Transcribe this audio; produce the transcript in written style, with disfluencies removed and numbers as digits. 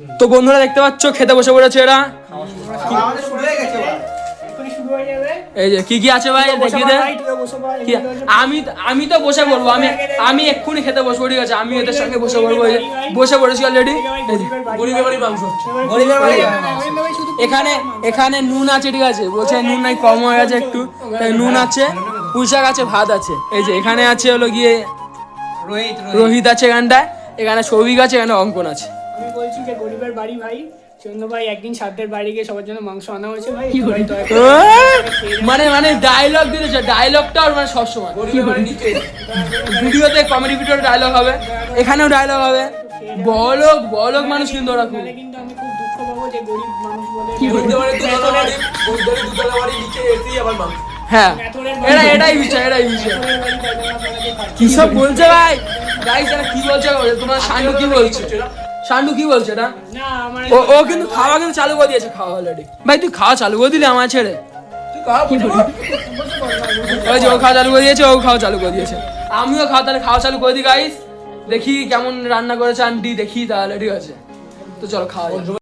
তো বন্ধুরা দেখতে পাচ্ছ খেতে বসে পড়েছে এরা। এই যে কি কি আছে ভাই দেখিয়ে দে। আমি তো বসে পড়বো, আমি এক্ষুনি খেতে বসবো, ঠিক আছে? আমি এদের সঙ্গে বসে পড়বো। বসে পড়েছি অলরেডি। এখানে নুন আছে, ঠিক আছে? বলছে নুন নাই, কম হয়ে গেছে একটু, তাই নুন আছে, পুঁইশাক আছে, ভাত আছে। এই যে এখানে আছে হলো গিয়ে রোহিত আছে এখানটায়, এখানে সৌভিক আছে, এখানে অঙ্কন আছে। আমি বলছি যে গরিবের বাড়ি ভাই, চন্দ্র ভাই একদিন সাধ্যের বাড়ি গিয়ে সবার জন্য মাংস আনা হয়েছে ভাই। মানে ডায়লগ দিতেছে, ডায়লগটা মানে সবসময় ভিডিওতে, কমেডি ভিডিওতে ডায়লগ হবে, এখানেও ডায়লগ হবে। বলক মানুষ কিন্তু ওরা খুব। কিন্তু আমি খুব দুঃখ পাবো যে গরিব মানুষ বলে হ্যাঁ, এটাই বিষয়। কি সব বলছে ভাই, গাইস এরা কি বলছে? তোমার শান্ডু কি বলছে? শান্ডু কি বলছে এটা? না আমার ও কিন্তু খাওয়া কিন্তু চালু করে দিয়েছে, খাওয়া অলরেডি। ভাই তুই খাওয়া চালু করে দিলি আমার ছেড়ে? ওই যে ও খাওয়া চালু করে দিয়েছে, ও খাওয়া চালু করে দিয়েছে, আমিও তাহলে খাওয়া চালু করে দিই গাইস। দেখি কেমন রান্না করেছে আন্টি, দেখি তাহলে, ঠিক আছে? তো চলো খাওয়া যাক।